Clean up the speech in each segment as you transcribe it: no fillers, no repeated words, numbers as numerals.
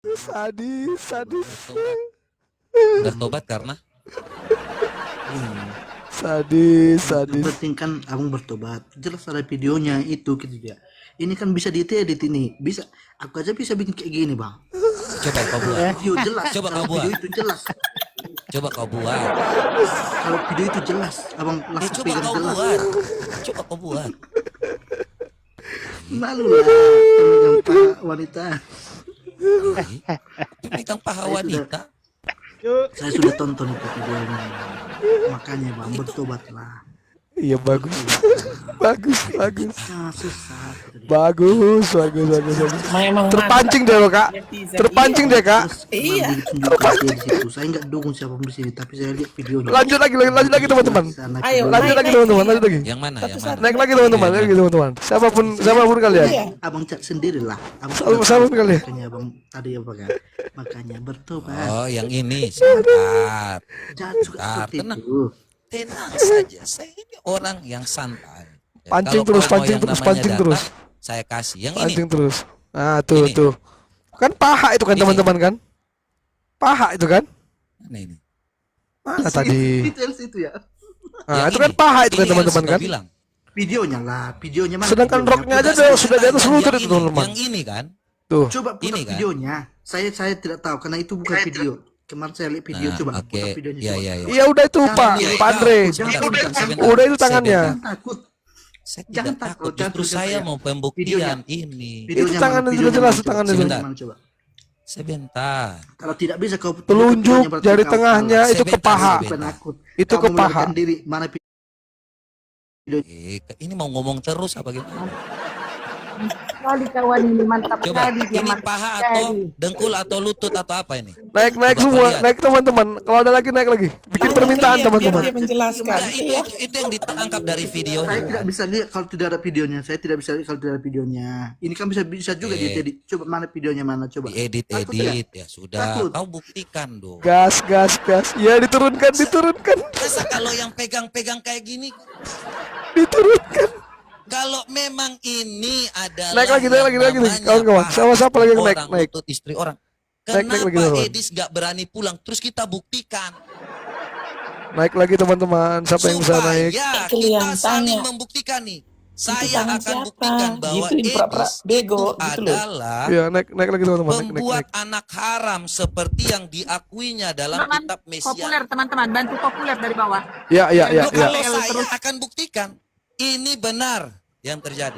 Sadis, sadis. Bertobat. Bertobat karena Ini Sadis, yang sadis. penting kan abang bertobat, jelas ada videonya itu gitu ya. Ini kan bisa diedit ini, bisa aku aja bisa bikin kayak gini bang. coba kau buat. Video jelas, Coba kalau kau buat. video itu jelas, Coba kau buat. kalau video itu jelas, abang langsung Coba pegang kau jelas. buat. Coba kau buat. Malu lah teman pak wanita. Pegang paha Saya wanita. Saya sudah tonton itu videonya, makanya bang bertobatlah. Iya bagus. Bagus, bagus. Susah. Bagus, bagus, bagus, bagus. Memang Terpancing deh lo, Kak. netizen. Terpancing deh, Kak. Iya. Tunjukkan dia di situ. Saya nggak dukung siapapun di sini, tapi saya lihat videonya. Lanjut lagi teman-teman. Ayo, Lanjut lagi teman-teman, lanjut lagi. Yang mana? Yang mana? Naik lagi teman-teman, naik lagi teman-teman. Siapapun kalian. Iya. Abang cak sendirilah. Abang Sama kali. Makanya abang tadi apa kan? Makanya bertobat. Oh, yang ini. Sebentar. Jangan suka Bentar, seperti tenang. itu. Tenang saja. Saya ini orang yang santai. Ya, Pancing kalau terus, kau mau pancing yang terus, namanya pancing data, terus. Saya kasih. Yang Pancing ini. terus. Ah, tuh, Ini. tuh. Kan paha itu kan Ini. teman-teman kan? Paha itu kan? Mana ini? Mana tadi? Itu yang situ ya. Ah, Yang itu kan ini. paha itu kan Ini yang teman-teman sudah kan? bilang. Videonya lah, videonya mana? Sedangkan videonya? roknya aja Coba- sudah di atas lutut Yang itu ini, teman-teman. Yang ini kan? Tuh. Coba putar Ini kan? videonya. Saya tidak tahu karena itu bukan video. Kemarin saya lihat video, Nah, coba oke. putar videonya. Iya, coba. iya, iya. Iya udah itu Pak, Iya, Pak Andre. sebentar, Udah, sebentar. Udah itu tangannya. Jangan takut. Saya Jangan tidak takut, takut. jangan Justru tunjukkan saya saya. mau pembuktian Videonya. ini. Videonya tangan mana? itu Videonya jelas, mana? itu tangan Coba. itu. Videonya mana? Coba. Sebentar. Kalau tidak bisa kau Telunjuk videonya berarti jari kau tengahnya kalah. itu ke Sebentar, paha. sebentar. Penakut. Itu Kamu ke paha. melarikan diri mana video? Ini mau ngomong terus apa gimana? Sekali kawan ini mantap Coba, sekali dia ini mantap paha atau sekali. dengkul atau lutut atau apa ini? Naik Coba semua, kau lihat. naik teman-teman. Kalau ada lagi naik lagi. Bikin permintaan Biar teman-teman. dia menjelaskan. Nah, Iya. itu yang ditangkap dari videonya. Saya tidak bisa lihat kalau tidak ada videonya. Saya tidak bisa lihat kalau tidak ada videonya. Ini kan bisa juga diedit. Coba mana videonya mana coba. Diedit-edit ya sudah. Takut. Kau buktikan dong. Gas. Ya diturunkan. Masa kalau yang pegang-pegang kayak gini, Diturunkan. kalau memang ini adalah Naik lagi. namanya Kawan-kawan. paha Sama-sama lagi yang orang, naik. lutut istri orang. Naik Kenapa lagi, teman-teman. Edis gak berani pulang? Terus kita buktikan Naik lagi teman-teman. Siapa yang bisa naik? supaya Itu kita yang saling tanya. membuktikan nih. Itu Saya tangan akan siapa? buktikan bahwa Gitu, ini pura-pura Edis bego, itu gitu loh. adalah Iya, naik lagi teman-teman. Naik. pembuat anak haram seperti yang diakuinya dalam Teman, kitab populer Mesias. teman-teman, bantu populer dari bawah. Ya. Loh, kalau Iya. saya akan buktikan ini benar yang terjadi.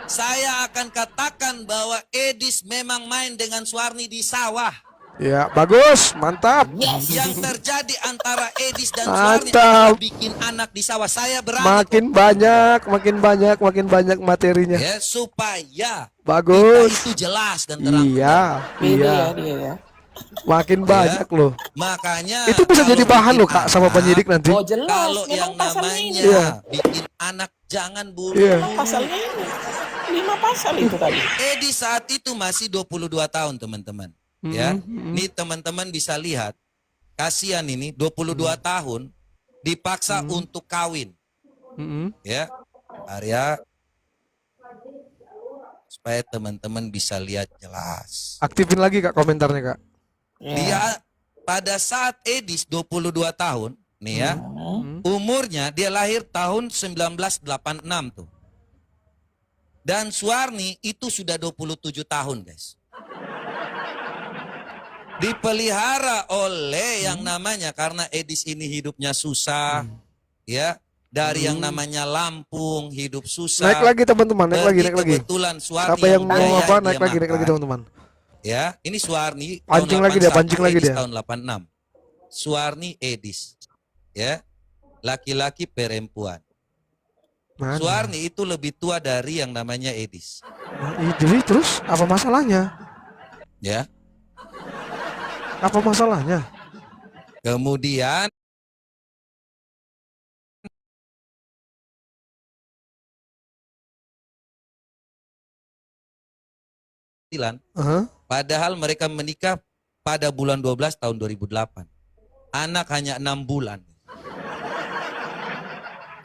Saya akan katakan bahwa Edis memang main dengan Suwarni di sawah. Ya, bagus. Mantap. Yang terjadi antara Edis dan Suwarni Mantap. adalah bikin anak di sawah. Saya berani Makin banyak materinya. ya supaya Bagus. kita itu jelas dan terang. Iya. Beda ya dia ya. Makin banyak loh. Makanya Itu bisa kalau jadi bahan bikin loh Kak sama anak, penyidik nanti. Oh jelas. Kalau Memang yang pasalnya ini. namanya Iya. bikin anak jangan bunuh. Iya. Memang pasalnya ini. 5 pasal itu tadi. Edi saat itu masih 22 tahun teman-teman. Ya, ini teman-teman bisa lihat. Kasihan ini 22 tahun dipaksa untuk kawin. Ya, Arya. Supaya teman-teman bisa lihat jelas. Aktifin lagi Kak komentarnya Kak. Ya. Dia pada saat Edis 22 tahun, nih ya. Umurnya dia lahir tahun 1986 tuh. Dan Suwarni itu sudah 27 tahun, guys. Dipelihara oleh yang namanya karena Edis ini hidupnya susah, ya. Dari yang namanya Lampung, hidup susah. Naik lagi teman-teman, naik lagi. Kebetulan Suwarni Siapa yang mau biayain apa dia naik lagi makan. teman-teman. Ya, ini Suwarni Pancing lagi dia, pancing lagi Edis dia. tahun 86. Suwarni Edis. Ya. Laki-laki perempuan. Mana? Suwarni itu lebih tua dari yang namanya Edis. Jadi terus apa masalahnya? Ya. Apa masalahnya? Kemudian padahal mereka menikah pada bulan 12 tahun 2008. Anak hanya 6 bulan.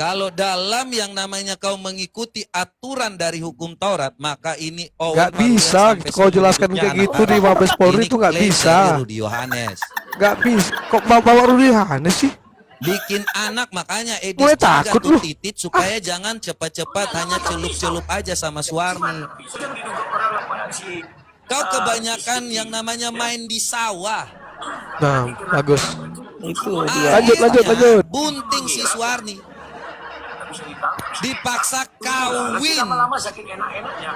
Kalau dalam yang namanya kau mengikuti aturan dari hukum Taurat, maka ini Owen Nggak bisa kau jelaskan kayak gitu di Mabes Polri itu nggak bisa. Rudi Yohanes. Nggak bisa. Kok bawa Rudi Yohanes sih? Bikin anak, makanya Edis Mulai jaga takut tuh lu. Titit supaya jangan cepat-cepat hanya celup-celup aja sama Suarni. Kau kebanyakan yang namanya main di sawah. Nah, bagus. Itu dia. Lanjut. Akhirnya bunting si Suarni dipaksa kawin. Lama-lama saking enak-enaknya.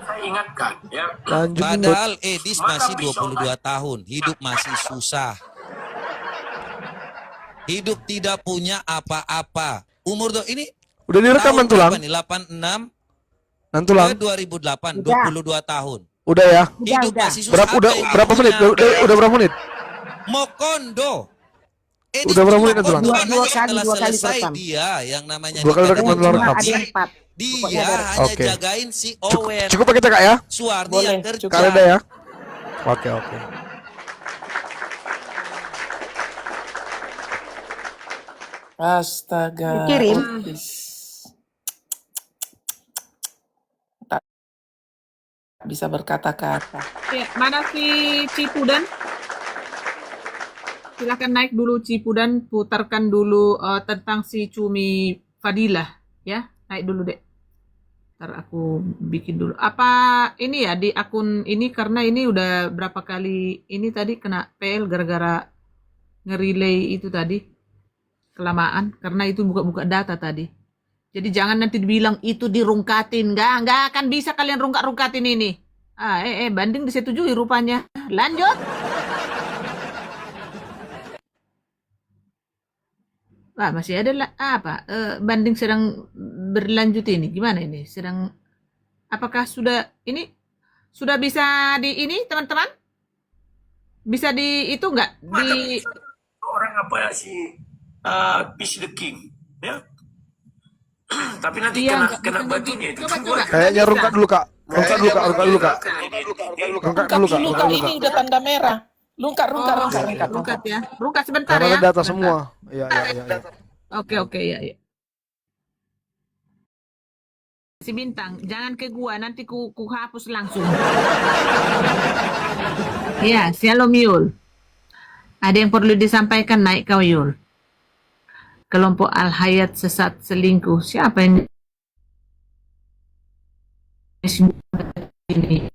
Saya ingatkan ya. Lanjut. Padahal Edis masih 22 tahun, hidup masih susah. Hidup tidak punya apa-apa. Umur ini Udah direkam tahun Nantulang? berapa nih? 86 Nantulang. ke 2008, 22 tahun. Udah ya. Hidup udah. masih susah. Berapa Apa yang berapa menit? punya? Udah berapa menit? Mokondo. Edis Udah berapa cuma menit itu, Bang? kondo, Dua hanya kali, setelah dua kali selesai rekam. dia yang namanya Dua kali nikah rekam, dengan dua Cuma rekam. ada yang 4. dia hanya Oke. jagain si Cukup, Owen. cukup ya kita Kak ya? Suarni Boleh, yang kerja. cukup. Kalenda ya. Oke. Astaga. Dikirim. Tak bisa berkata-kata. Oke, mana si Cipudan? Silakan naik dulu Cipudan, putarkan dulu tentang si Cumi Fadilah, ya. Naik dulu, Dek. Ntar aku bikin dulu. Apa ini ya di akun ini, karena ini udah berapa kali ini tadi kena PL gara-gara nge-relay itu tadi. Kelamaan, karena itu buka-buka data tadi. Jadi jangan nanti dibilang itu dirungkatin. Nggak akan bisa kalian rungkat-rungkatin ini. Banding disetujui rupanya. Lanjut. Masih ada banding sedang berlanjut ini. Gimana ini? Apakah sudah bisa di ini, teman-teman? Bisa di itu nggak? Di Orang apa si Peace the King ya. Tapi nanti Iya, kena nggak batunya itu. coba. Kayaknya rungkat dulu Kak. Rungkat dulu Kak. Rungkat dulu Kak. Lungkat dulu Kak, ini udah tanda merah. Lungkat. Rungkat ya. Rungkat sebentar Karena ya. ada data semua. Iya. Oke, ya. Si Bintang, jangan ke gua, nanti ku hapus langsung. Iya, Shalom Yul. Ada yang perlu disampaikan, naik kau Yul. Kelompok Al-Hayat sesat selingkuh. Siapa ini? Ini.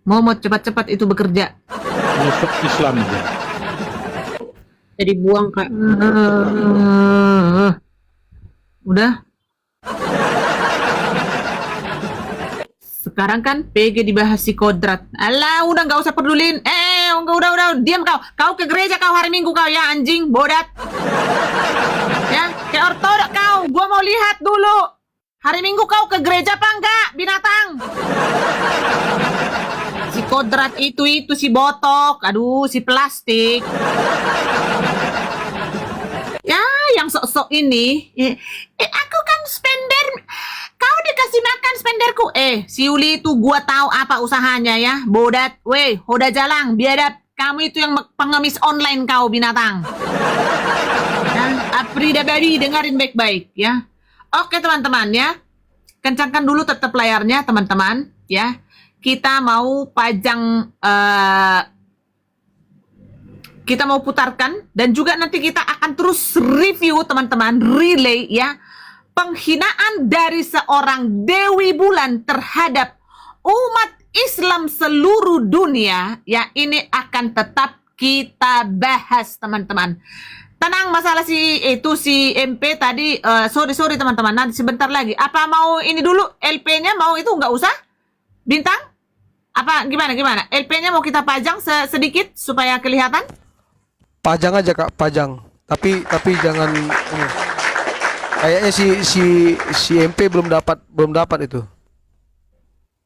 Mau cepat-cepat itu bekerja. Islam dia. Jadi buang Kak. Udah. Sekarang kan PG dibahas si Kodrat. Alah, udah nggak usah pedulin. Udah, diam kau. Kau ke gereja kau hari Minggu kau ya, anjing bodat. Ya, ke ortodok kau. Gua mau lihat dulu. Hari Minggu kau ke gereja apa enggak, binatang? Si Kodrat itu si botok. Aduh, si plastik. Ya, yang sok-sok ini. Aku kan spender. Kau dikasih makan spenderku. Si Uli itu gua tahu apa usahanya ya. Bodat. Weh, hoda jalang. Biadab. Kamu itu yang pengemis online kau, binatang. Ya, Aprida Baby, dengerin baik-baik ya. Oke teman-teman ya. Kencangkan dulu tetap layarnya teman-teman ya. Kita mau pajang kita mau putarkan dan juga nanti kita akan terus review teman-teman, relay ya. Penghinaan dari seorang Dewi Bulan terhadap umat Islam seluruh dunia ya, ini akan tetap kita bahas teman-teman. Tenang, masalah si MP tadi sorry teman-teman, nanti sebentar lagi. Apa mau ini dulu LP-nya, mau itu nggak usah? Bintang? Apa gimana? LP-nya mau kita pajang sedikit supaya kelihatan? Pajang aja Kak, pajang. Tapi jangan kayaknya si MP belum dapat itu.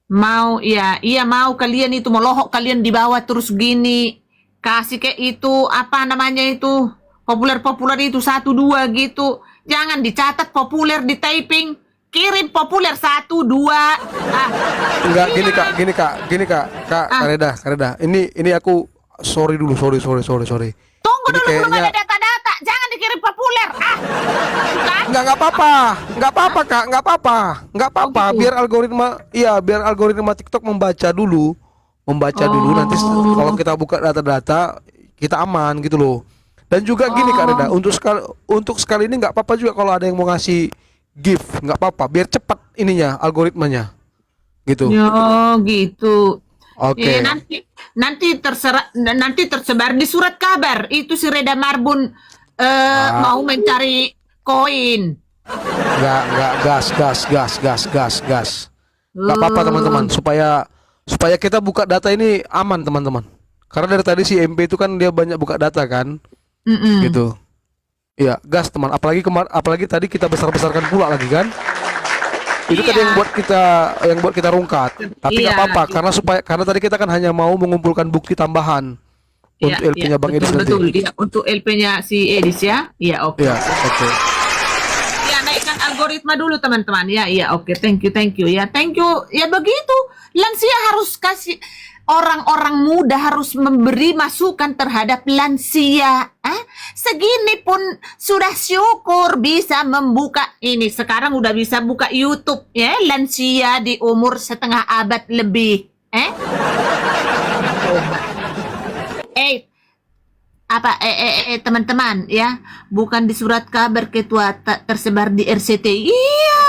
Mau iya mau kalian itu melohok kalian di bawah terus gini. Kasih kayak itu apa namanya itu? Populer itu 1 2 gitu. Jangan dicatat populer di typing. kirim populer 1, 2. Enggak, gini kak Reda. Ini aku sorry dulu, sorry. Tunggu Ini dulu, belum kayaknya- ada data-data. Jangan dikirim populer. Bukan? Nggak apa-apa kak, nggak apa-apa. gitu. Biar algoritma TikTok membaca dulu nanti kalau kita buka data-data kita aman gitu loh. Dan juga gini kak Reda, untuk sekali ini nggak apa-apa juga kalau ada yang mau ngasih gift, nggak apa-apa, biar cepat ininya algoritmanya, gitu. Yo, gitu. Oke. Nanti tersebar di surat kabar. Itu si Reda Marbun mau mencari koin. Nggak gas. Nggak apa-apa teman-teman, supaya kita buka data ini aman teman-teman. Karena dari tadi si MP itu kan dia banyak buka data kan, gitu. Iya, gas teman. Apalagi tadi kita besar-besarkan pula lagi kan. Itu tadi yang buat kita rungkat. Tapi nggak apa-apa karena tadi kita kan hanya mau mengumpulkan bukti tambahan untuk LP-nya Bang Edis nanti. Betul, ya, untuk LP-nya si Edis ya. Iya, oke. Iya, oke. Ya, naikkan algoritma dulu teman-teman. Ya, iya, oke. Thank you. Ya, thank you. Ya begitu. Lansia harus kasih, orang-orang muda harus memberi masukan terhadap lansia. Segini pun sudah syukur bisa membuka ini. Sekarang udah bisa buka YouTube ya, lansia di umur setengah abad lebih. Teman-teman ya, bukan di surat kabar ketua tersebar di RCT. Iya,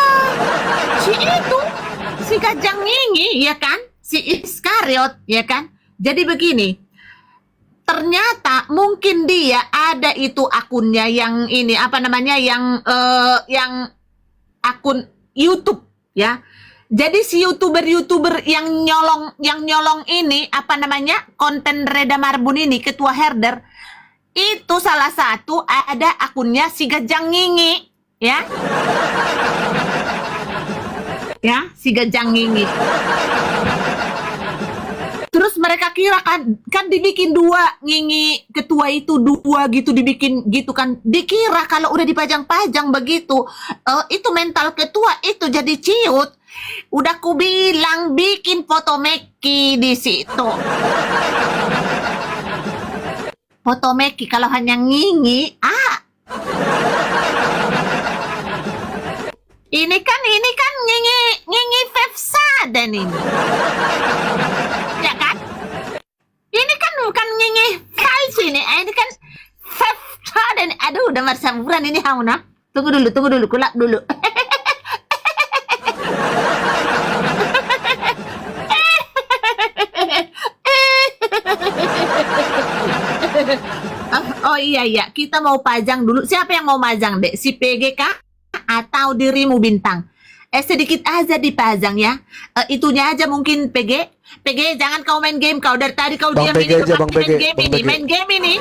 si Kajang Nyingi ya kan, si Iskariot ya kan. Jadi begini, ternyata mungkin dia ada itu akunnya yang ini apa namanya yang akun YouTube ya. Jadi si youtuber yang nyolong ini apa namanya konten Reda Marbun ini, ketua herder itu salah satu ada akunnya si Gajang Nyingi ya. Ya, si Gajang Nyingi. Terus mereka kira kan dibikin 2 Nyingi ketua itu 2 gitu, dibikin gitu kan, dikira kalau udah dipajang-pajang begitu itu mental ketua itu jadi ciut. Udah ku bilang bikin foto Meki di situ. Foto Meki kalau hanya Nyingi ini kan Nyingi Fefsaden ini. Ya kan? Ini kan bukan Nyingi Fals ini. Ini kan Fefsaden. Aduh, udah marsaburan ini Hauna. Tunggu dulu, kulak dulu. Oh iya, kita mau pajang dulu. Siapa yang mau majang, Dek? Si PG kah? Atau dirimu Bintang? Sedikit aja dipajang ya. Itunya aja mungkin PG. PG, jangan kau main game kau. Dari tadi kau Bang diam PG ini. aja, Bang PG. Main game ini.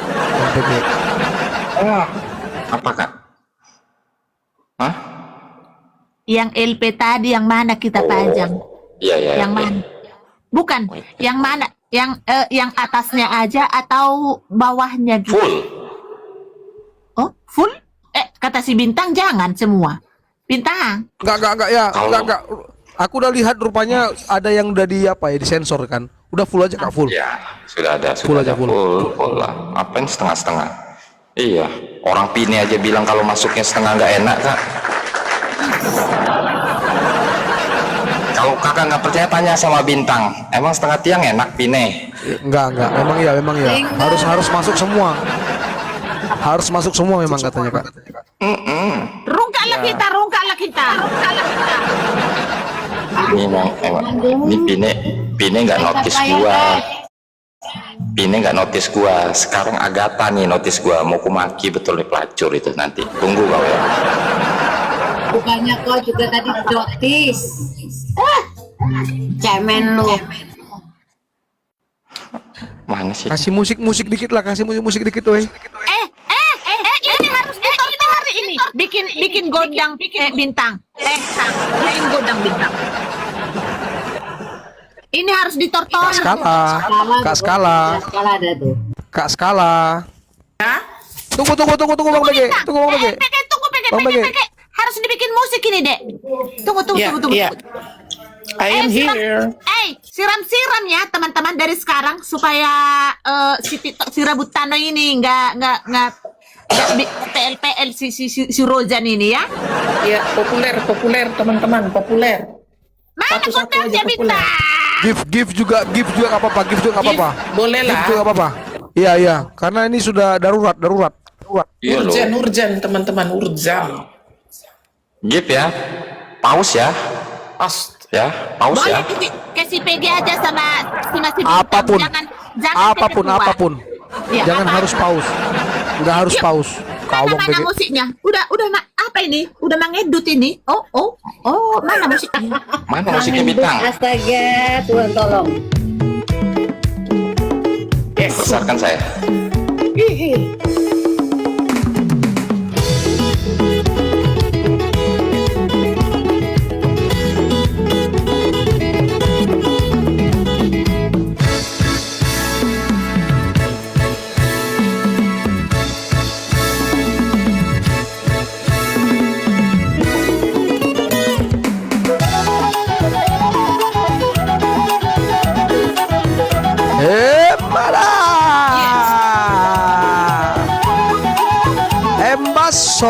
Apa kak? Hah? Yang LP tadi yang mana kita pajang? Iya. Yang mana? Bukan. Yang mana? Yang atasnya aja atau bawahnya juga? Full. Oh, full? Kata si Bintang jangan semua. Bintang. Enggak ya. Enggak. Aku udah lihat rupanya ada yang udah disensor kan. Udah full aja Kak, full. Ya, sudah ada. Full aja, full. Full lah. Apain setengah-setengah? Iya, orang Pini aja bilang kalau masuknya setengah nggak enak kak. Kalau kakak nggak percaya tanya sama Bintang. Emang setengah tiang enak Pine? Enggak. Memang ya. Harus masuk semua. Harus masuk semua memang katanya Kak. Rungkaklah kita. Ini emang ini Pine nggak notice gua. Pine nggak notice gua. Sekarang Agatha nih notice gua. Mau kumaki betul nih pelacur itu nanti. Tunggu kau ya. Bukannya kau juga tadi notis. Cemen lu. Mana sih? Kasih musik dikit lah, weh. Ini harus ditortor hari ini. Bikin godang Bintang. Bikin godang Bintang. Ini harus ditortor. Kak Skala ada tuh. Kak Skala. Tunggu Bang PG. Tunggu Bang PG. Tunggu PG. Bang PG. Harus dibikin musik ini, Dek. Tunggu. Yeah. I am here. Siram-siram ya teman-teman dari sekarang supaya si TikTok si Rabutano ini nggak PL si Rozan ini ya. Ya, populer teman-teman, populer. Mana Satu-satu kontennya aja populer. Bintang? Gift juga nggak apa-apa, gift juga nggak apa-apa. Boleh Gift lah. juga nggak apa-apa. Iya, karena ini sudah darurat. Iya loh. Urgen teman-teman, urgen. Gip ya. Pause ya. Ya, pause Boleh ya. kasih PG aja sama si Bintang. Apapun. Jangan Apapun. Ya, Jangan apa? harus pause. Nggak harus Yuk. pause. Kawang Mana PG. musiknya? Udah apa ini? Udah mengedut ini? Oh, mana musiknya? Mana musiknya Bintang? Astaga, Tuhan tolong. Besarkan saya. Mara. Embason.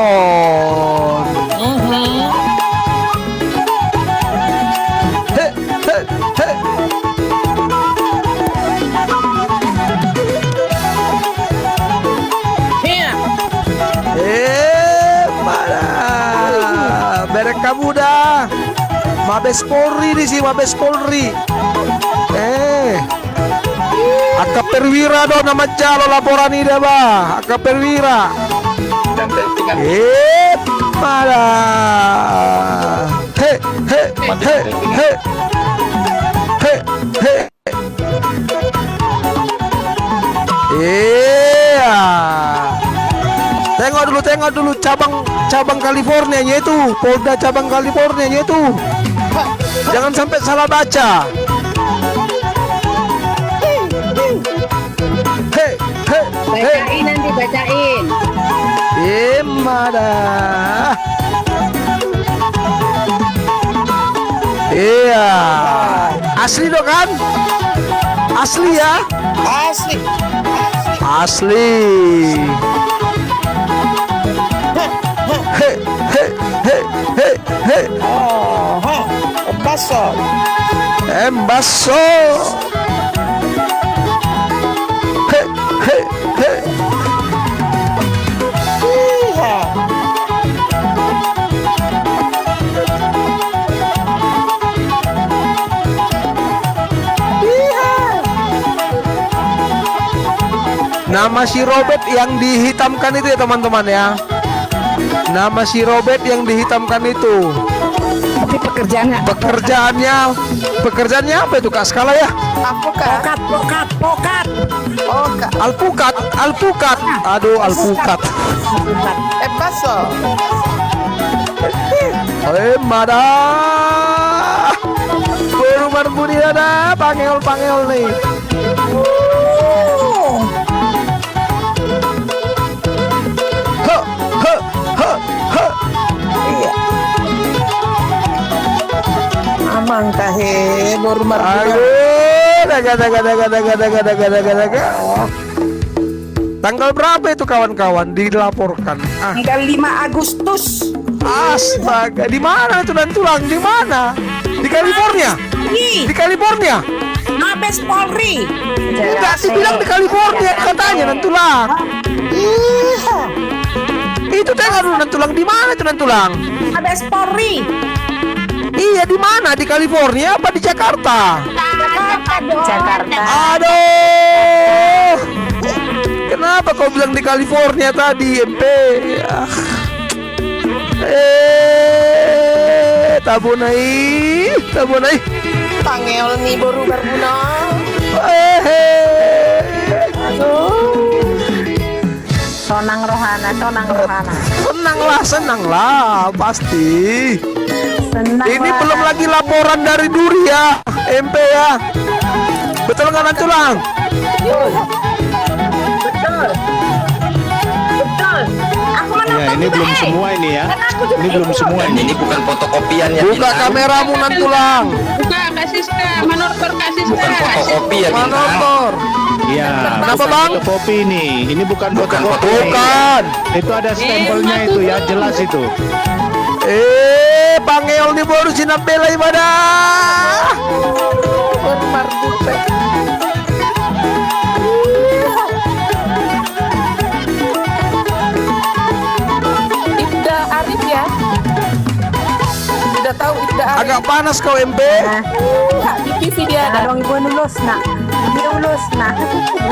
He. Iya. Mara. Mereka muda. Mabes Polri di sini, Mabes Polri. Aka Perwira do nama jalo laporan ini ba. Aka Perwira. Dan tinggal Mara. He. Iya. Tengok dulu cabang California-nya itu, Polda cabang California-nya itu. Jangan sampai salah baca. Bacain nanti, bacain. Mada. Iya. Asli dong kan? Asli ya? Asli. Asli. Embaso. Nama si Robert yang dihitamkan itu ya teman-teman ya. Nama si Robert yang dihitamkan itu. Tapi pekerjaannya Pekerjaannya apa itu Kak Skala ya? pokat. Alpukat. Aduh, alpukat. Embaso. Mada. Berumar budi ada pangel nih. Amang kahe baru Aduh, daga. Tanggal berapa itu kawan-kawan dilaporkan? Tanggal 5 Agustus. Astaga, di mana itu dan tulang? Di mana? Di California? Di California? Mabes Polri. Enggak, dibilang di California katanya dan tulang. Itu tengok dulu dan tulang di mana itu dan tulang? Mabes Polri. Iya, di mana? Di California apa di Jakarta? Jakarta. Aduh. Kenapa kau bilang di California tadi, MP? Tabunai. Pangel nih baru berguna. Sonang Rohana. Senanglah, pasti. Senang Ini lah. belum lagi laporan dari Duri ya, MP ya. Betul nggak Nan Tulang? Betul. Aku mana ini belum semua ini ya. Ini belum semua Dan ini. ini bukan fotokopian ya. Buka kameramu nan tulang. Buka kasih Manortor kasih Bukan fotokopi ya bintang. Manotor. Iya. Kenapa, bukan Bang? Fotokopi ini. Ini bukan Bukan fotokopi. fotokopi. Bukan. Itu ada stempelnya itu ya, jelas itu. Pangeol nih baru sinabela ibadah. Ibda Arif ya. Sudah tahu Ibda Arif. Agak panas kau MP. Di TV dia ada. Nah, dong ibu lulus nak. Ibu lulus nah.